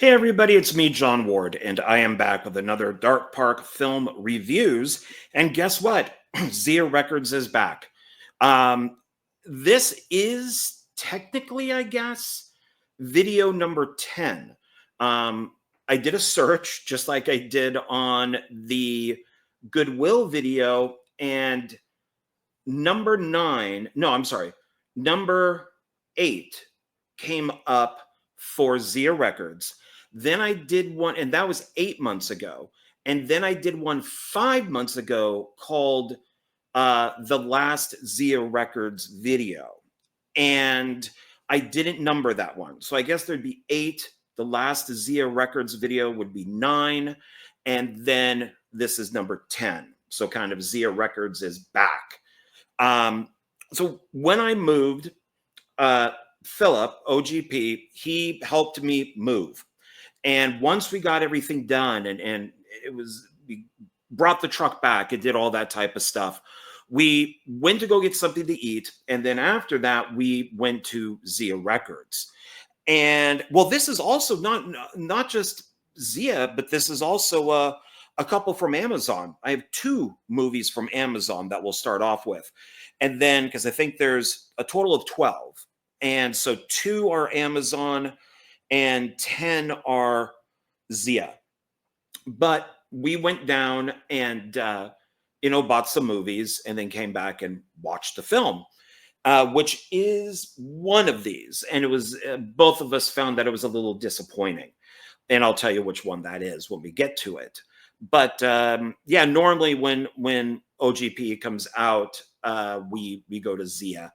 Hey everybody, it's me, John Ward, and I am back with another Dark Park film reviews. And guess what? Zia Records is back. Um, this is technically, I guess, video number 10. I did a search just like I did on the Goodwill video, and number 9, no, I'm sorry, number 8 came up for Zia Records. Then I did one, and that was 8 months ago. And then I did one 5 months ago called The Last Zia Records Video. And I didn't number that one. So I guess there'd be 8. The Last Zia Records Video would be 9. And then this is number 10. So kind of Zia Records is back. So when I moved, Philip, OGP, he helped me move. And once we got everything done and we brought the truck back and did all that type of stuff, we went to go get something to eat. And then after that, we went to Zia Records. And well, this is also not just Zia, but this is also a couple from Amazon. I have 2 movies from Amazon that we'll start off with. And then, because I think there's a total of 12. And so 2 are Amazon and 10 are Zia. But we went down and, bought some movies and then came back and watched the film, which is one of these. And it was, both of us found that it was a little disappointing. And I'll tell you which one that is when we get to it. But yeah, normally when OGP comes out, we go to Zia.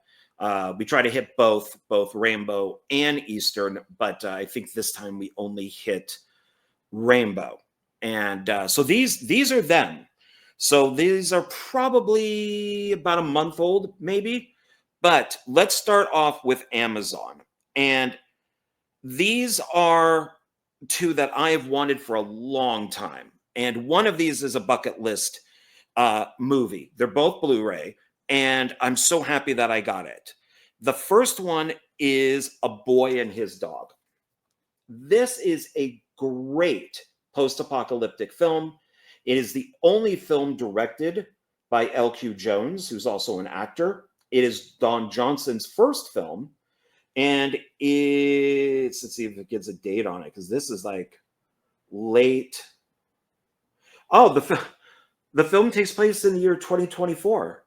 We try to hit both Rainbow and Eastern, but I think this time we only hit Rainbow. And so these are them. So these are probably about a month old, maybe. But let's start off with Amazon. And these are 2 that I have wanted for a long time. And one of these is a bucket list movie. They're both Blu-ray. And I'm so happy that I got it. The first one is A Boy and His Dog. This is a great post-apocalyptic film. It is the only film directed by L.Q. Jones, who's also an actor. It is Don Johnson's first film. And let's see if it gets a date on it, because this is like late. Oh, the film takes place in the year 2024.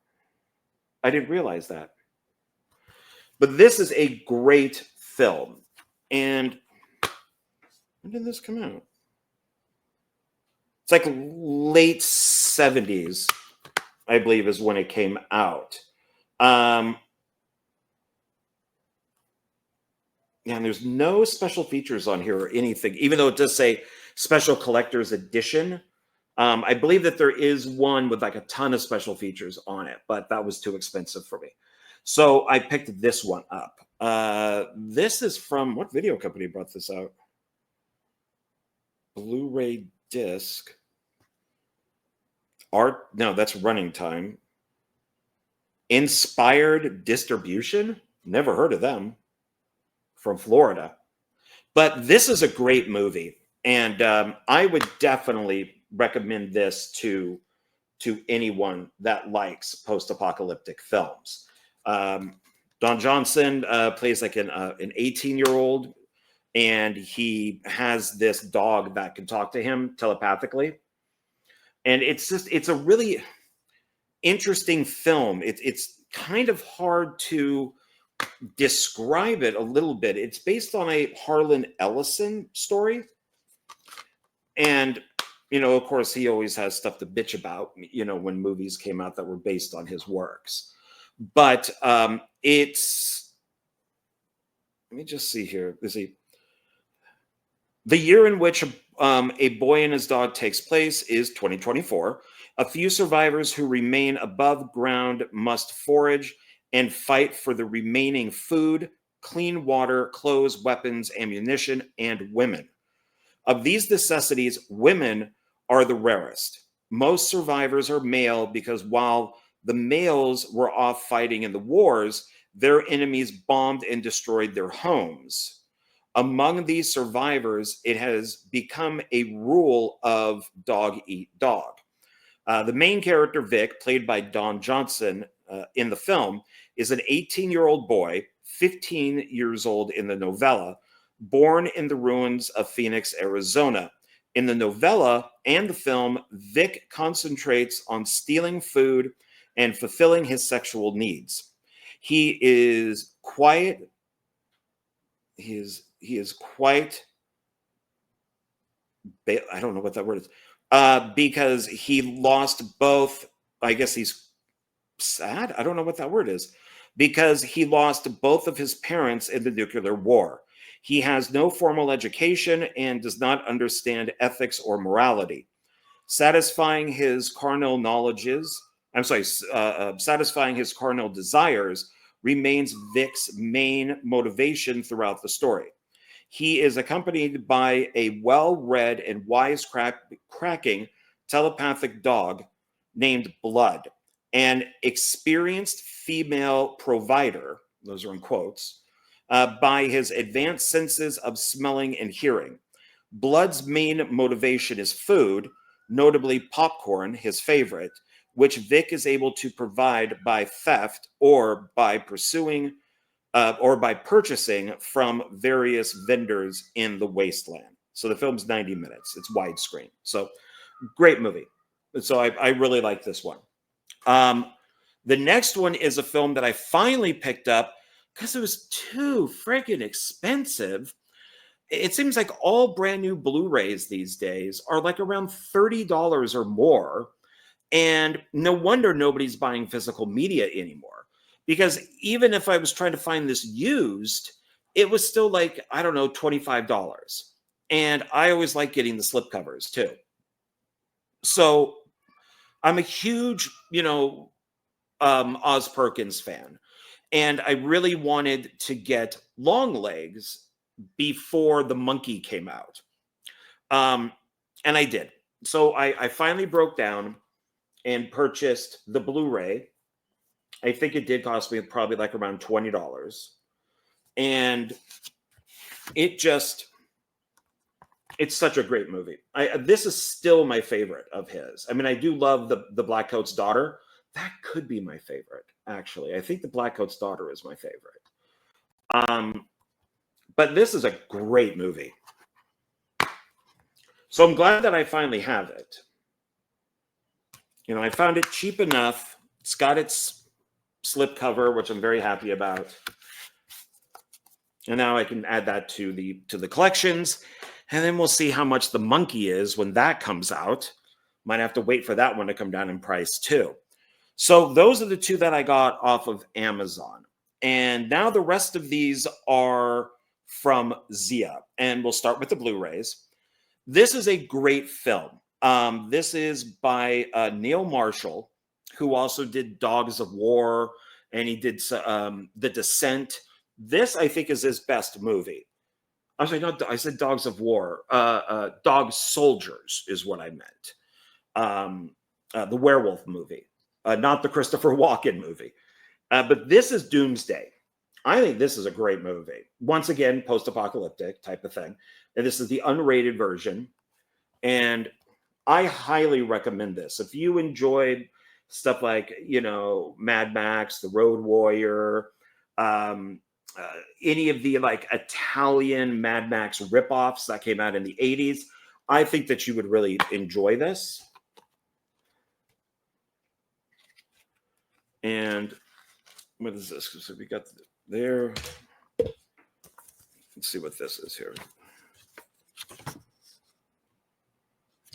I didn't realize that. But this is a great film. And when did this come out? It's like late 70s, I believe, is when it came out. Yeah, and there's no special features on here or anything, even though it does say special collector's edition. I believe that there is one with like a ton of special features on it, but that was too expensive for me. So I picked this one up. This is from, what video company brought this out? Blu-ray disc. No, that's Running Time. Inspired Distribution. Never heard of them. From Florida. But this is a great movie. And I would definitely recommend this to anyone that likes post-apocalyptic films. Don Johnson plays like an 18-year-old, and he has this dog that can talk to him telepathically. And it's a really interesting film. It's kind of hard to describe it a little bit. It's based on a Harlan Ellison story. And, of course, he always has stuff to bitch about, when movies came out that were based on his works. But let me just see here. The year in which A Boy and His Dog takes place is 2024. A few survivors who remain above ground must forage and fight for the remaining food, clean water, clothes, weapons, ammunition, and women. Of these necessities, women are the rarest. Most survivors are male because while the males were off fighting in the wars, their enemies bombed and destroyed their homes. Among these survivors, it has become a rule of dog eat dog. The main character, Vic, played by Don Johnson in the film, is an 18-year-old boy, 15 years old in the novella, born in the ruins of Phoenix, Arizona. In the novella and the film, Vic concentrates on stealing food and fulfilling his sexual needs. He is quiet. He is quite. I don't know what that word is. Because he lost both. I guess he's sad. I don't know what that word is. Because he lost both of his parents in the nuclear war. He has no formal education and does not understand ethics or morality. Satisfying his carnal satisfying his carnal desires remains Vic's main motivation throughout the story. He is accompanied by a well-read and wisecracking telepathic dog named Blood, an experienced female provider, those are in quotes, by his advanced senses of smelling and hearing. Blood's main motivation is food, notably popcorn, his favorite, which Vic is able to provide by theft or by purchasing from various vendors in the wasteland. So the film's 90 minutes. It's widescreen. So great movie. So I really like this one. The next one is a film that I finally picked up because it was too freaking expensive. It seems like all brand new Blu-rays these days are like around $30 or more. And no wonder nobody's buying physical media anymore. Because even if I was trying to find this used, it was still like, I don't know, $25. And I always like getting the slipcovers too. So I'm a huge, Oz Perkins fan. And I really wanted to get Longlegs before The Monkey came out. And I did. So I finally broke down and purchased the Blu-ray. I think it did cost me probably like around $20. And it's such a great movie. This is still my favorite of his. I mean, I do love the Black Coat's Daughter. That could be my favorite, actually. I think the Black Coat's Daughter is my favorite. But this is a great movie. So I'm glad that I finally have it. I found it cheap enough. It's got its slipcover, which I'm very happy about. And now I can add that to the collections. And then we'll see how much The Monkey is when that comes out. Might have to wait for that one to come down in price too. So those are the two that I got off of Amazon. And now the rest of these are from Zia. And we'll start with the Blu-rays. This is a great film. This is by Neil Marshall, who also did Dogs of War, and he did The Descent. This, I think, is his best movie. I'm sorry, I said Dogs of War. Dog Soldiers is what I meant. The werewolf movie, not the Christopher Walken movie. But this is Doomsday. I think this is a great movie. Once again, post-apocalyptic type of thing. And this is the unrated version. And I highly recommend this. If you enjoyed stuff like, Mad Max, The Road Warrior, any of the like Italian Mad Max ripoffs that came out in the 80s, I think that you would really enjoy this. And what is this? So we got there. Let's see what this is here.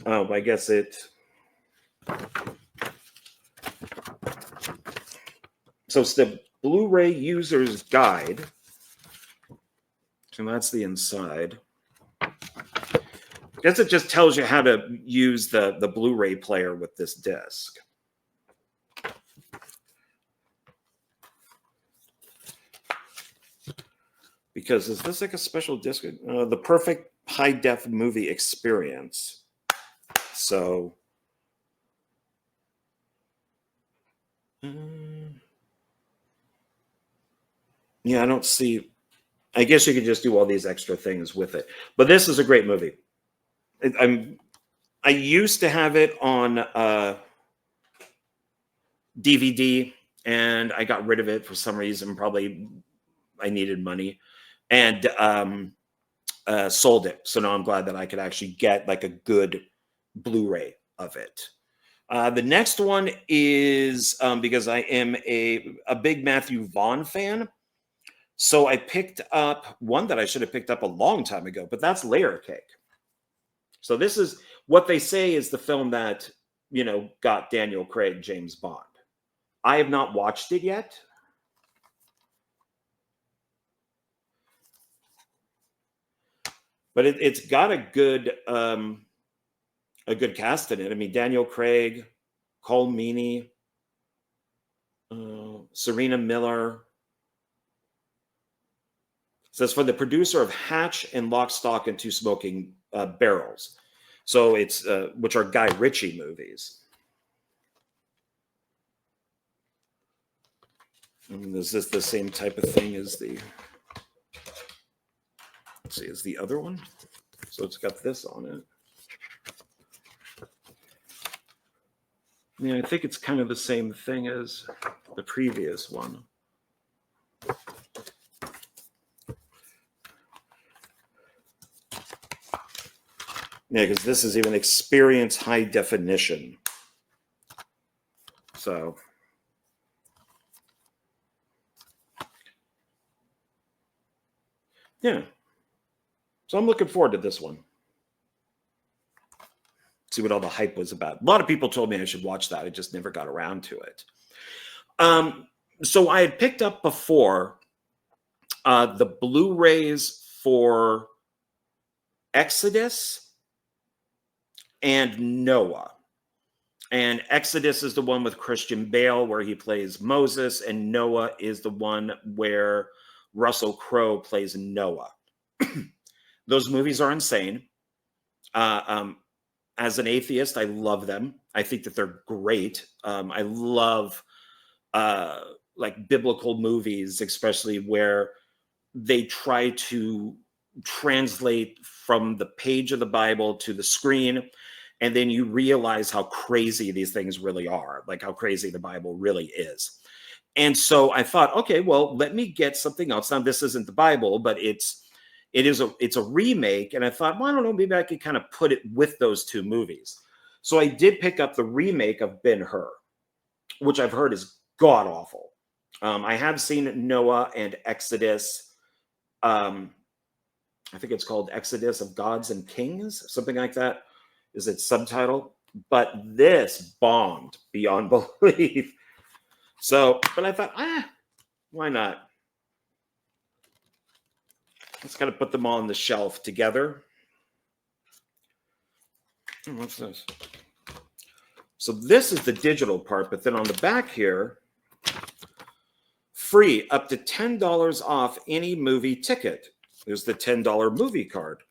Oh, I guess so it's the Blu-ray user's guide. And that's the inside. I guess it just tells you how to use the Blu-ray player with this disc. Because is this like a special disc? The perfect high-def movie experience. So, yeah, I don't see I guess you could just do all these extra things with it. But this is a great movie. I used to have it on DVD, and I got rid of it for some reason. Probably I needed money, and sold it. So now I'm glad that I could actually get like a good Blu-ray of it. The next one is because I am a big Matthew Vaughn fan. So I picked up one that I should have picked up a long time ago, but that's Layer Cake. So this is what they say is the film that, you know, got Daniel Craig James Bond. I have not watched it yet. But it's got a good cast in it. I mean, Daniel Craig, Cole Meany, Serena Miller. It says for the producer of Hatch and Lock, Stock, and Two Smoking Barrels. So it's which are Guy Ritchie movies. And is this the same type of thing as the? Let's see, is the other one? So it's got this on it. Yeah, I think it's kind of the same thing as the previous one. Yeah, because this is even Experience High Definition. So. Yeah. So I'm looking forward to this one. See what all the hype was about. A lot of people told me I should watch that. I just never got around to it. So I had picked up before the Blu-rays for Exodus and Noah. And Exodus is the one with Christian Bale where he plays Moses, and Noah is the one where Russell Crowe plays Noah. Those movies are insane. As an atheist, I love them. I think that they're great. I love like biblical movies, especially where they try to translate from the page of the Bible to the screen, and then you realize how crazy these things really are, like how crazy the Bible really is. And so I thought, okay, well, let me get something else. Now, this isn't the Bible, but it's a remake. And I thought, well, I don't know, maybe I could kind of put it with those two movies. So I did pick up the remake of Ben-Hur, which I've heard is god awful. I have seen Noah and Exodus. I think it's called Exodus of Gods and Kings, something like that is its subtitle. But this bombed beyond belief. So, but I thought, why not? Let's kind of put them all on the shelf together. What's this? So this is the digital part, but then on the back here, free up to $10 off any movie ticket. There's the $10 movie card.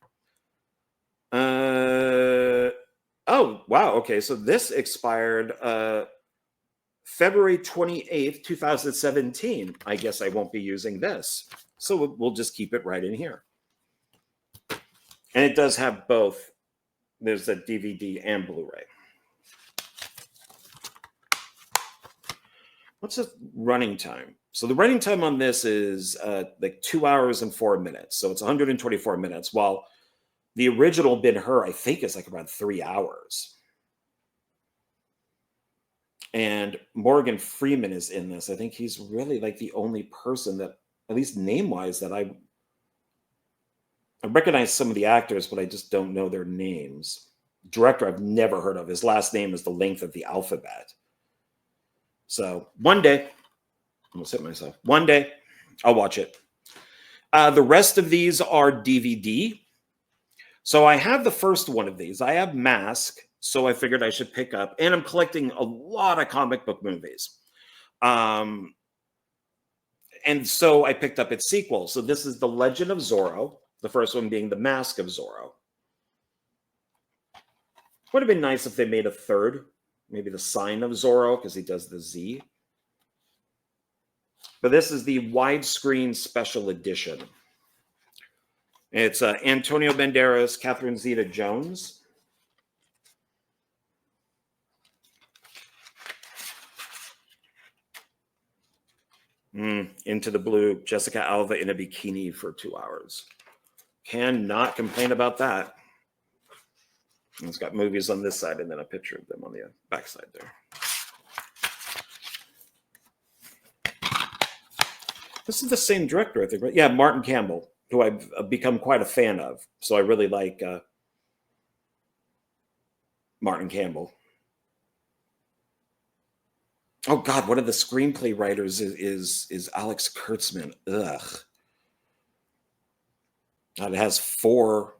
Oh, wow. Okay, so this expired February 28th, 2017. I guess I won't be using this. So we'll just keep it right in here. And it does have both. There's a DVD and Blu-ray. What's the running time? So the running time on this is like 2 hours and 4 minutes. So it's 124 minutes, while the original Ben-Hur, I think, is like around 3 hours. And Morgan Freeman is in this. I think he's really like the only person that, at least name-wise, that I recognize some of the actors, but I just don't know their names. Director I've never heard of. His last name is the length of the alphabet. So one day, I'm gonna sit myself. One day, I'll watch it. The rest of these are DVD. So I have the first one of these. I have Mask, so I figured I should pick up. And I'm collecting a lot of comic book movies. And so I picked up its sequel. So this is The Legend of Zorro, the first one being The Mask of Zorro. Would have been nice if they made a third, maybe The Sign of Zorro, because he does the Z. But this is the widescreen special edition. It's Antonio Banderas, Catherine Zeta-Jones. Into the Blue, Jessica Alba in a bikini for 2 hours. Cannot complain about that. And it's got movies on this side and then a picture of them on the back side there. This is the same director, I think, right? Yeah, Martin Campbell, who I've become quite a fan of. So I really like Martin Campbell. Oh God, one of the screenplay writers is Alex Kurtzman. Ugh. God, it has four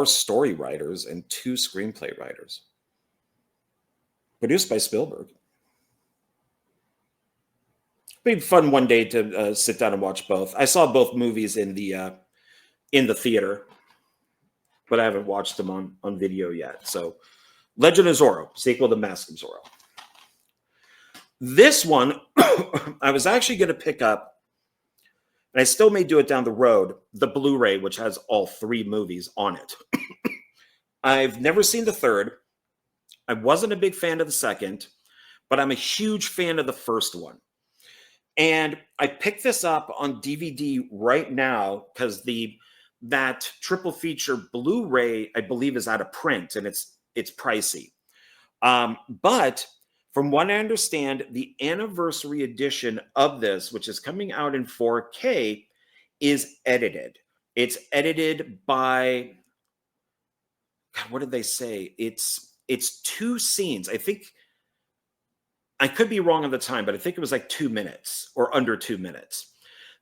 story writers and 2 screenplay writers. Produced by Spielberg. It'd be fun one day to sit down and watch both. I saw both movies in the theater, but I haven't watched them on video yet. So, Legend of Zorro, sequel to Mask of Zorro. This one, I was actually going to pick up, and I still may do it down the road, the Blu-ray, which has all 3 movies on it. I've never seen the third. I wasn't a big fan of the second, but I'm a huge fan of the first one. And I picked this up on DVD right now because that triple feature Blu-ray, I believe, is out of print and it's pricey. But from what I understand, the anniversary edition of this, which is coming out in 4K, is edited. It's edited by, God, what did they say? It's 2 scenes. I think, I could be wrong on the time, but I think it was like 2 minutes or under 2 minutes.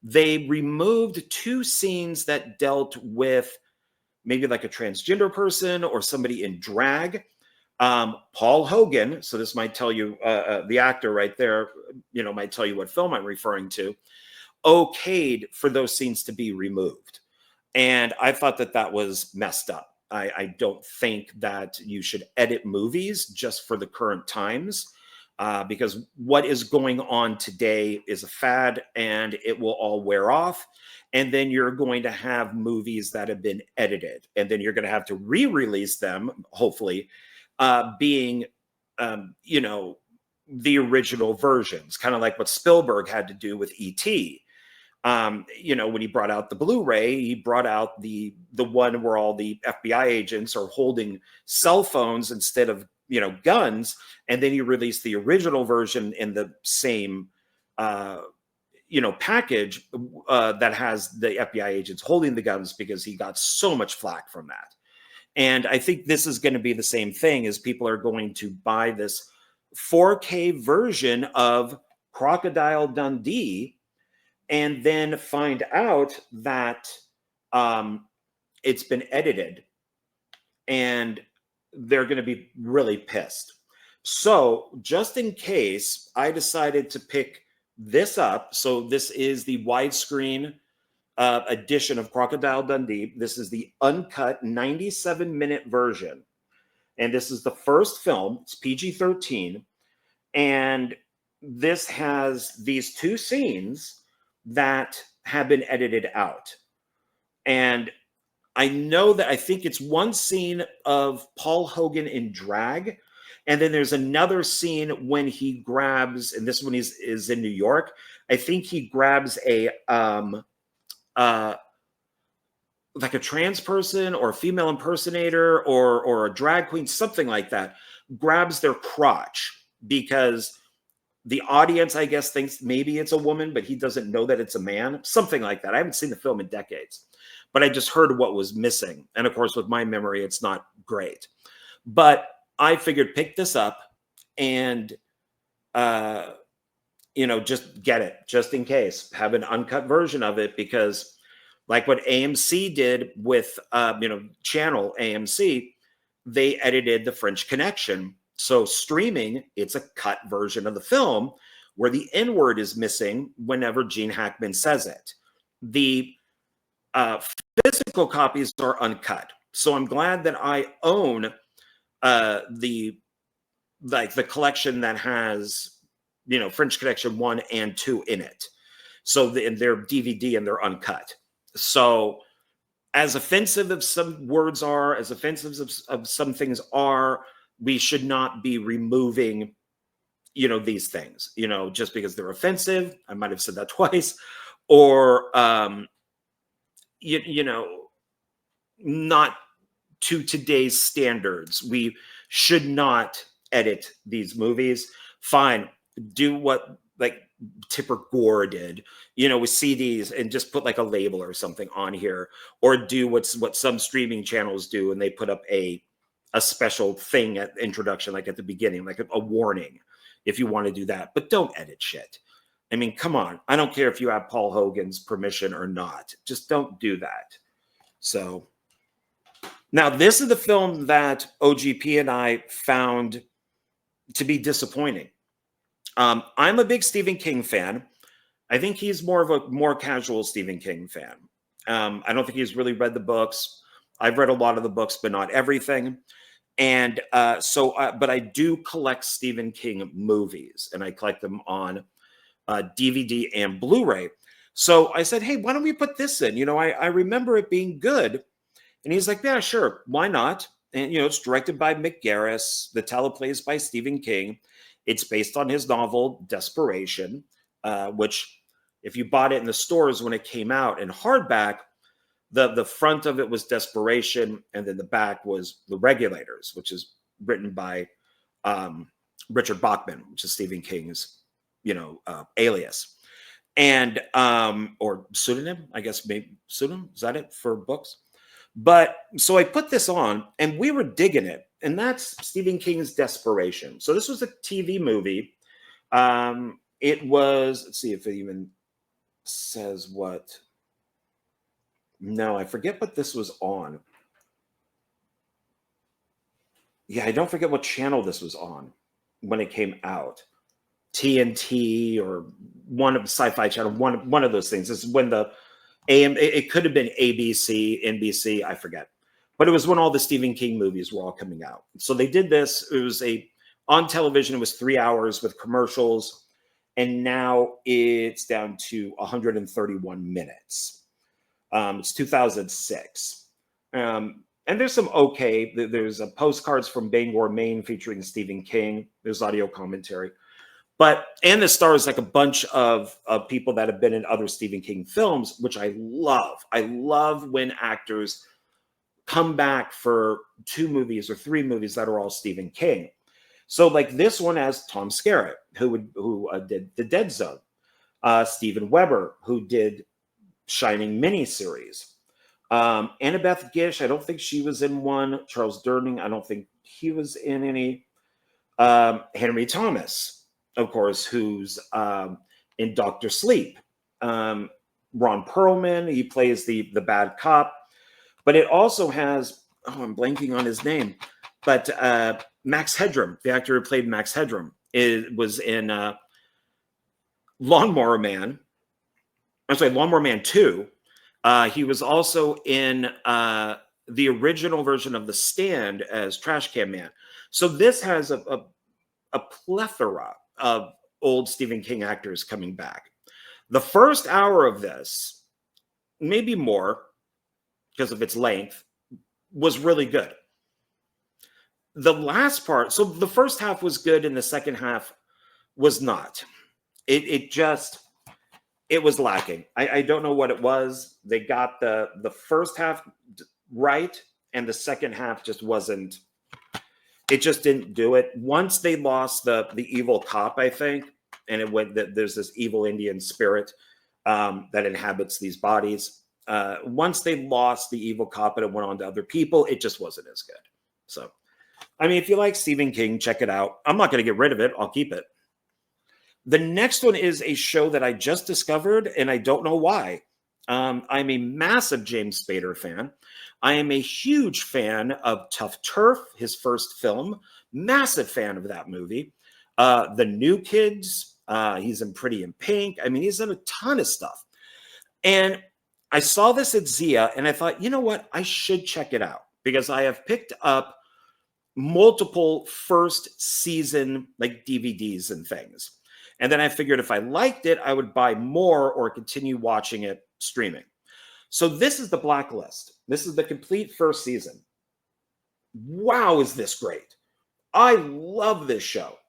They removed 2 scenes that dealt with maybe like a transgender person or somebody in drag. Paul Hogan, so this might tell you, the actor right there, might tell you what film I'm referring to, okayed for those scenes to be removed. And I thought that was messed up. I don't think that you should edit movies just for the current times. Because what is going on today is a fad and it will all wear off. And then you're going to have movies that have been edited. And then you're going to have to re-release them, hopefully, being, the original versions, kind of like what Spielberg had to do with E.T. When he brought out the Blu-ray, he brought out the one where all the FBI agents are holding cell phones instead of guns, and then you release the original version in the same package that has the FBI agents holding the guns because he got so much flack from that. And I think this is going to be the same thing, as people are going to buy this 4K version of Crocodile Dundee and then find out that it's been edited, and they're going to be really pissed. So just in case, I decided to pick this up. So this is the widescreen edition of Crocodile Dundee. This is the uncut 97-minute version. And this is the first film. It's PG-13. And this has these 2 scenes that have been edited out. And I know that I think it's one scene of Paul Hogan in drag. And then there's another scene when he grabs, and this one is in New York. I think he grabs a like a trans person or a female impersonator or a drag queen, something like that, grabs their crotch because the audience, I guess, thinks maybe it's a woman, but he doesn't know that it's a man, something like that. I haven't seen the film in decades, but I just heard what was missing. And of course, with my memory, it's not great. But I figured pick this up and, just get it just in case, have an uncut version of it, because like what AMC did with, channel AMC, they edited The French Connection. So streaming, it's a cut version of the film where the N-word is missing whenever Gene Hackman says it. The physical copies are uncut. So I'm glad that I own the collection that has, French Connection 1 and 2 in it. So they're DVD and they're uncut. So as offensive as some words are, as offensive of some things are, we should not be removing, you know, these things, you know, just because they're offensive. I might have said that twice, or, you know, not to today's standards. We should not edit these movies. Fine, do what like Tipper Gore did, you know, with CDs, and just put like a label or something on here, or do what some streaming channels do, and they put up a special thing at introduction, like at the beginning, like a warning, if you want to do that. But don't edit shit. I mean, come on. I don't care if you have Paul Hogan's permission or not. Just don't do that. So now this is the film that OGP and I found to be disappointing. I'm a big Stephen King fan. I think he's more of a more casual Stephen King fan. I don't think he's really read the books. I've read a lot of the books, but not everything. And but I do collect Stephen King movies, and I collect them on DVD and Blu-ray. So I said, hey, why don't we put this in? You know, I remember it being good. And he's like, yeah, sure. Why not? And, you know, it's directed by Mick Garris. The teleplay is by Stephen King. It's based on his novel, Desperation, which if you bought it in the stores when it came out in hardback, the front of it was Desperation, and then the back was The Regulators, which is written by Richard Bachman, which is Stephen King's, you know, alias. And, or pseudonym, I guess, maybe pseudonym, is that it for books? But so I put this on, and we were digging it. And that's Stephen King's Desperation. So this was a TV movie. It was, let's see if it even says what. No, I forget what this was on. Yeah, I don't forget what channel this was on when it came out. TNT or one of Sci-Fi Channel, one of those things. This is when the it could have been ABC, NBC, I forget. But it was when all the Stephen King movies were all coming out. So they did this. It was on television, it was 3 hours with commercials. And now it's down to 131 minutes. It's 2006. And there's some there's postcards from Bangor, Maine featuring Stephen King. There's audio commentary. And this stars like a bunch of people that have been in other Stephen King films, which I love. I love when actors come back for 2 movies or 3 movies that are all Stephen King. So like this one has Tom Skerritt, who did The Dead Zone. Steven Weber, who did Shining miniseries. Annabeth Gish, I don't think she was in one. Charles Durning, I don't think he was in any. Henry Thomas, of course, who's in Dr. Sleep. Ron Perlman, he plays the bad cop. But it also has, I'm blanking on his name, but Max Headroom, the actor who played Max Headroom, was in Lawnmower Man. I'm sorry, Lawnmower Man 2. He was also in the original version of The Stand as Trash Can Man. So this has a plethora of old Stephen King actors coming back. The first hour of this, maybe more because of its length, was really good. The last part, so the first half was good and the second half was not. It was lacking. I don't know what it was. They got the first half right, and the second half just wasn't. It just didn't do it. Once they lost the evil cop, I think, and it went that there's this evil Indian spirit that inhabits these bodies. Once they lost the evil cop and it went on to other people, it just wasn't as good. So, I mean, if you like Stephen King, check it out. I'm not going to get rid of it. I'll keep it. The next one is a show that I just discovered, and I don't know why. I'm a massive James Spader fan. I am a huge fan of Tough Turf, his first film. Massive fan of that movie. The New Kids, he's in Pretty in Pink. I mean, he's in a ton of stuff. And I saw this at Zia, and I thought, you know what? I should check it out, because I have picked up multiple first season like DVDs and things. And then I figured if I liked it, I would buy more or continue watching it streaming. So this is the Blacklist. This is the complete first season. Wow, is this great. I love this show.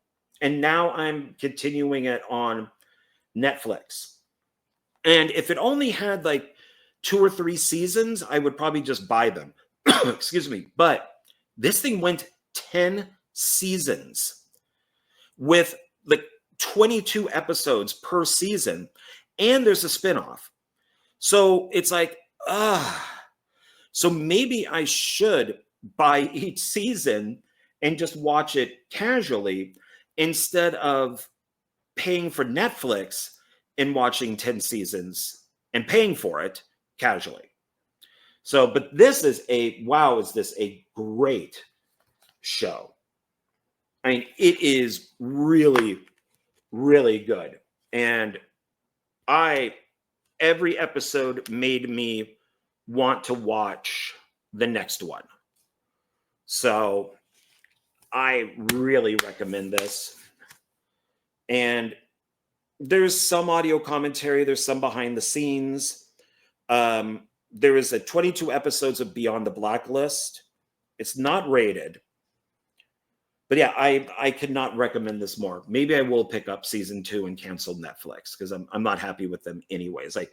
And now I'm continuing it on Netflix. And if it only had like 2 or 3 seasons, I would probably just buy them. Excuse me. But this thing went 10 seasons with like 22 episodes per season. And there's a spinoff. So it's like, so maybe I should buy each season and just watch it casually instead of paying for Netflix and watching 10 seasons and paying for it casually. So, but this is is this a great show. I mean, it is really, really good. And every episode made me want to watch the next one. So I really recommend this. And there's some audio commentary. There's some behind the scenes. There is 22 episodes of Beyond the Blacklist. It's not rated. But yeah, I could not recommend this more. Maybe I will pick up season 2 and cancel Netflix because I'm not happy with them anyways. I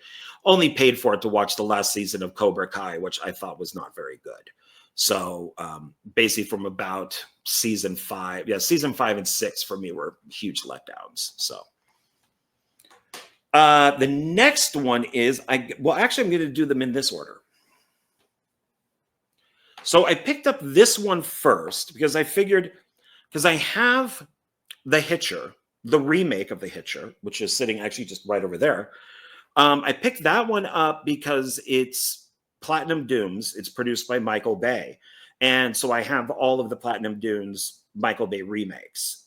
only paid for it to watch the last season of Cobra Kai, which I thought was not very good. So basically from about season 5 and 6 for me were huge letdowns. So the next one is, actually I'm going to do them in this order. So I picked up this one first because I figured, because I have The Hitcher, the remake of The Hitcher, which is sitting actually just right over there. I picked that one up because it's Platinum Dunes. It's produced by Michael Bay. And so I have all of the Platinum Dunes Michael Bay remakes.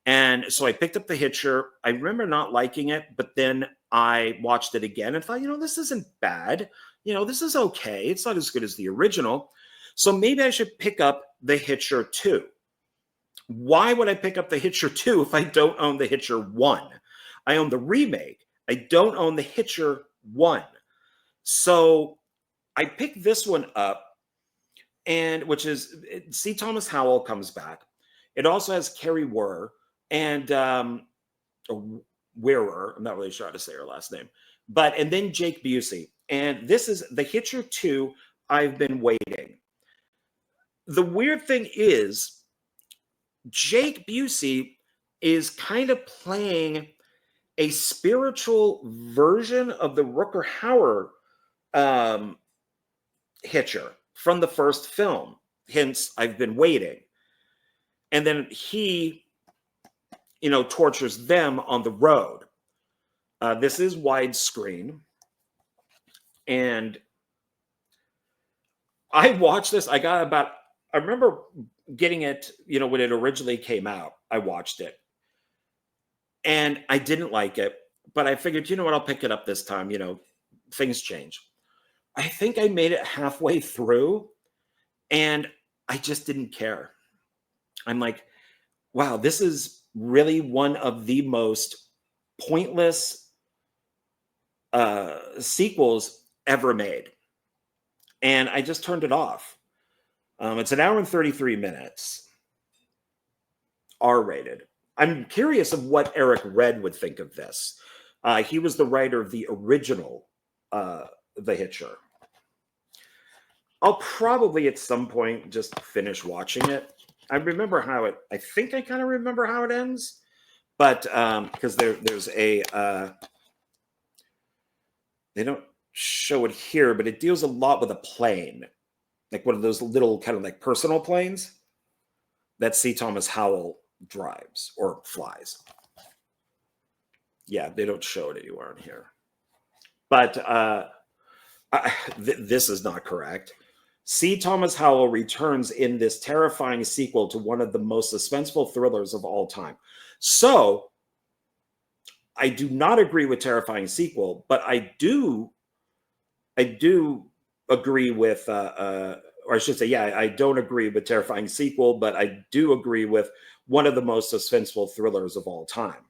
And so I picked up The Hitcher. I remember not liking it, but then I watched it again and thought, this isn't bad. This is okay. It's not as good as the original. So maybe I should pick up The Hitcher 2. Why would I pick up The Hitcher 2 if I don't own The Hitcher 1? I own the remake. I don't own The Hitcher 1. So I picked this one up, and which is C. Thomas Howell comes back. It also has Carrie Weir and Wearer. I'm not really sure how to say her last name. And then Jake Busey. And this is The Hitcher 2, I've Been Waiting. The weird thing is, Jake Busey is kind of playing a spiritual version of the Rutger Hauer Hitcher from the first film, hence I've Been Waiting. And then he, tortures them on the road. This is widescreen. And I watched this. I remember getting it, when it originally came out, I watched it. And I didn't like it, but I figured, I'll pick it up this time. Things change. I think I made it halfway through and I just didn't care. I'm like, wow, this is really one of the most pointless sequels ever made. And I just turned it off. It's an hour and 33 minutes. R-rated. I'm curious of what Eric Red would think of this. He was the writer of the original The Hitcher. I'll probably at some point just finish watching it. I think I kind of remember how it ends. But because there's they don't show it here, but it deals a lot with a plane. Like one of those little kind of like personal planes that C. Thomas Howell drives or flies. Yeah, they don't show it anywhere in here. But this is not correct. C. Thomas Howell returns in this terrifying sequel to one of the most suspenseful thrillers of all time. So I do not agree with terrifying sequel, but I do agree with, or I should say, I don't agree with terrifying sequel, but I do agree with one of the most suspenseful thrillers of all time.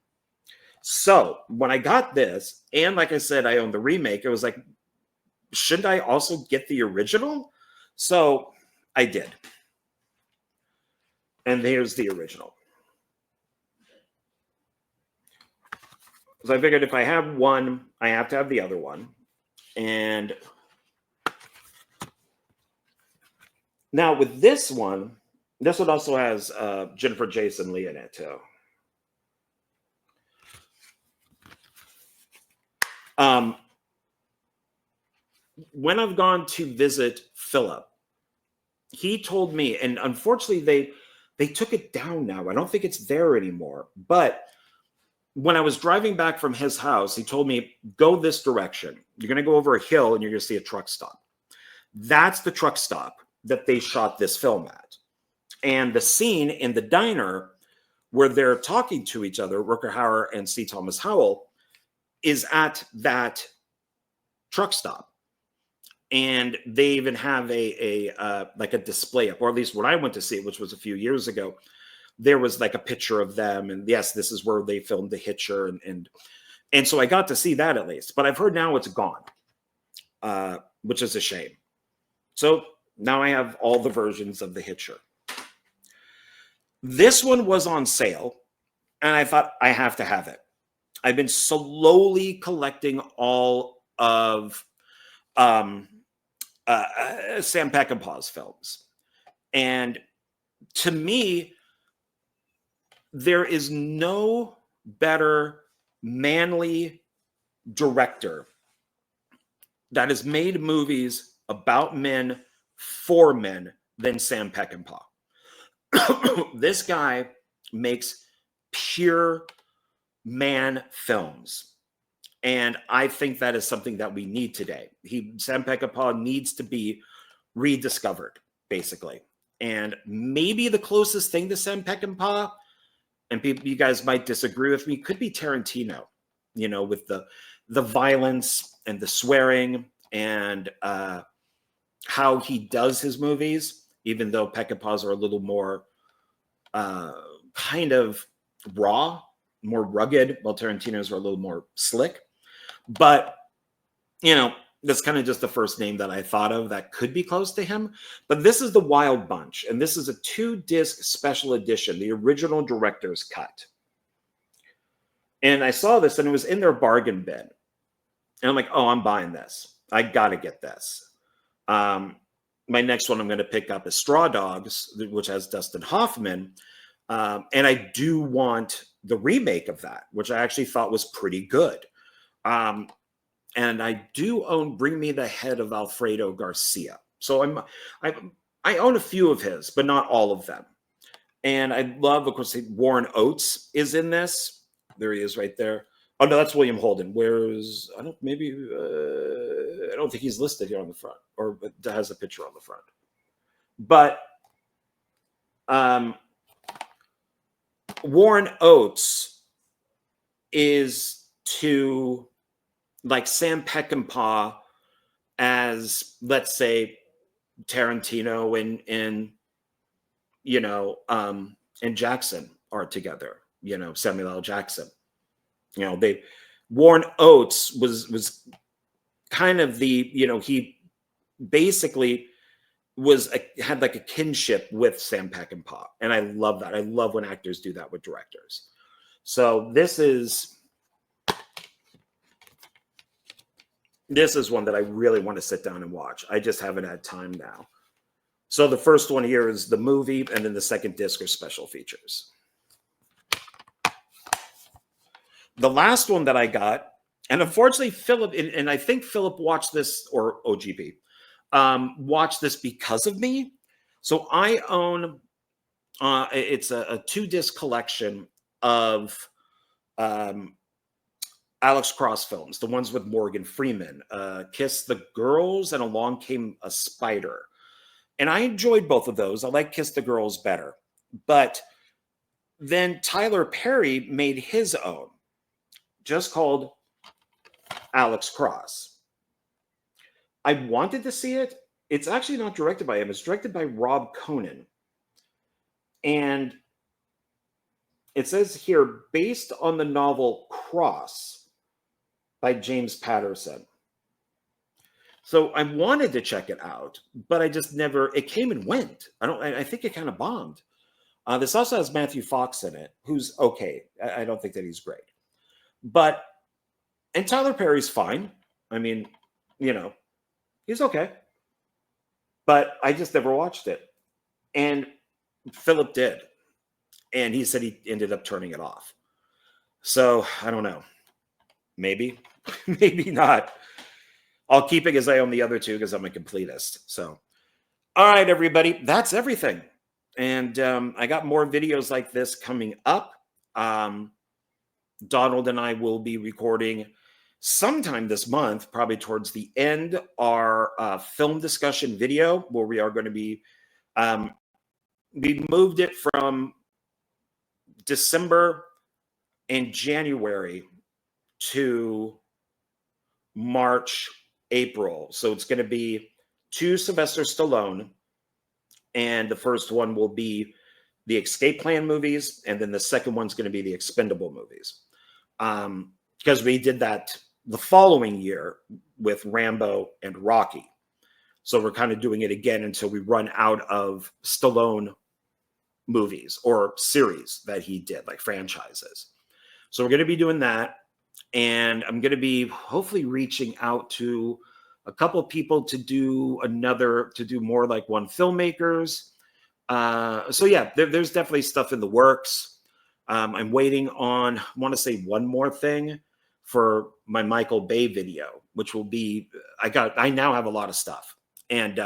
So when I got this, and like I said, I own the remake, it was like, shouldn't I also get the original? So I did. And here's the original. So I figured if I have one, I have to have the other one. And now with this one also has Jennifer Jason Leigh in it too. When I've gone to visit Philip, he told me, and unfortunately they took it down now. I don't think it's there anymore. But when I was driving back from his house, he told me, go this direction. You're going to go over a hill and you're going to see a truck stop. That's the truck stop that they shot this film at. And the scene in the diner where they're talking to each other, Rutger Hauer and C. Thomas Howell, is at that truck stop. And they even have like a display up, or at least when I went to see it, which was a few years ago, there was like a picture of them. And yes, this is where they filmed The Hitcher. And so I got to see that at least. But I've heard now it's gone, which is a shame. So now I have all the versions of The Hitcher. This one was on sale, and I thought I have to have it. I've been slowly collecting all of Sam Peckinpah's films. And to me, there is no better manly director that has made movies about men for men than Sam Peckinpah. This guy makes pure man films. And I think that is something that we need today. Sam Peckinpah needs to be rediscovered, basically. And maybe the closest thing to Sam Peckinpah, and people, you guys might disagree with me, could be Tarantino, you know, with the violence and the swearing and how he does his movies, even though Peckinpah's are a little more kind of raw, more rugged, while Tarantino's are a little more slick. But, you know, that's kind of just the first name that I thought of that could be close to him. But this is The Wild Bunch, and this is a 2-disc special edition, the original director's cut. And I saw this, and it was in their bargain bin. And I'm like, oh, I'm buying this. I got to get this. My next one I'm going to pick up is Straw Dogs, which has Dustin Hoffman. And I do want the remake of that, which I actually thought was pretty good. And I do own Bring Me the Head of Alfredo Garcia. So I own a few of his, but not all of them. And I love, of course, Warren Oates is in this. There he is right there. Oh, no, that's William Holden. Where's, I don't think he's listed here on the front, or has a picture on the front. But Warren Oates is to like Sam Peckinpah as, let's say, Tarantino and you know, and Jackson are together, you know, Samuel L. Jackson. You know, Warren Oates was kind of the, you know, he basically had like a kinship with Sam Peckinpah. And I love that. I love when actors do that with directors. So this is one that I really want to sit down and watch. I just haven't had time now. So the first one here is the movie, and then the second disc are special features. The last one that I got, and unfortunately Philip, and I think Philip watched this, or OGB, watched this because of me. So I own, it's a 2-disc collection of Alex Cross films, the ones with Morgan Freeman, Kiss the Girls, and Along Came a Spider. And I enjoyed both of those. I like Kiss the Girls better. But then Tyler Perry made his own, just called Alex Cross. I wanted to see it. It's actually not directed by him. It's directed by Rob Conan. And it says here, based on the novel Cross by James Patterson. So I wanted to check it out, but I just never, it came and went. I think it kind of bombed. This also has Matthew Fox in it, who's okay. I don't think that he's great. But, and Tyler Perry's fine. I mean, you know, he's okay. But I just never watched it. And Philip did. And he said he ended up turning it off. So I don't know. Maybe, maybe not. I'll keep it as I own the other two because I'm a completist. So, all right, everybody, that's everything. And I got more videos like this coming up. Donald and I will be recording sometime this month, probably towards the end, our film discussion video where we are going to be, we moved it from December and January to March, April. So it's going to be 2 Sylvester Stallone, and the first one will be the Escape Plan movies, and then the second one's going to be the Expendable movies. Because we did that the following year with Rambo and Rocky. So we're kind of doing it again until we run out of Stallone movies or series that he did, like franchises. So we're going to be doing that. And I'm going to be hopefully reaching out to a couple of people to do more like one filmmakers. So yeah, there's definitely stuff in the works. I'm waiting on, I want to say one more thing for my Michael Bay video, which will be, I now have a lot of stuff. And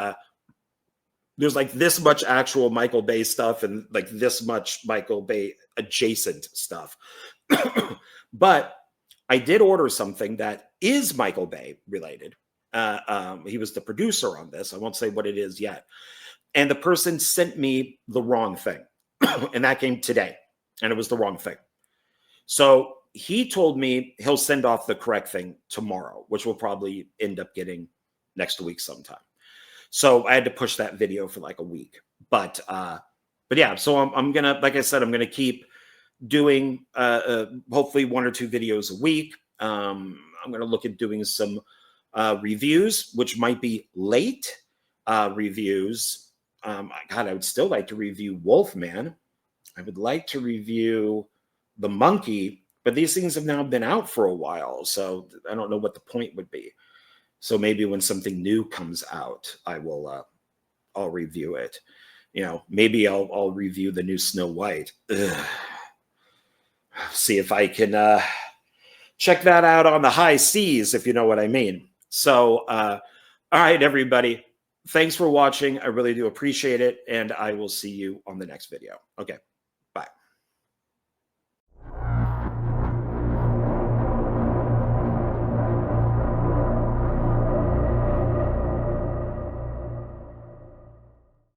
there's like this much actual Michael Bay stuff and like this much Michael Bay adjacent stuff. But I did order something that is Michael Bay related. He was the producer on this. I won't say what it is yet. And the person sent me the wrong thing. And that came today. And it was the wrong thing. So he told me he'll send off the correct thing tomorrow, which we'll probably end up getting next week sometime. So I had to push that video for like a week. But yeah, so I'm going to, like I said, I'm going to keep doing hopefully 1 or 2 videos a week. I'm going to look at doing some reviews, which might be late reviews. God, I would still like to review Wolfman. I would like to review The Monkey, but these things have now been out for a while, so I don't know what the point would be. So maybe when something new comes out, I'll review it. You know, maybe I'll review the new Snow White. Ugh. See if I can check that out on the high seas, if you know what I mean. So, all right, everybody. Thanks for watching. I really do appreciate it. And I will see you on the next video. Okay, bye.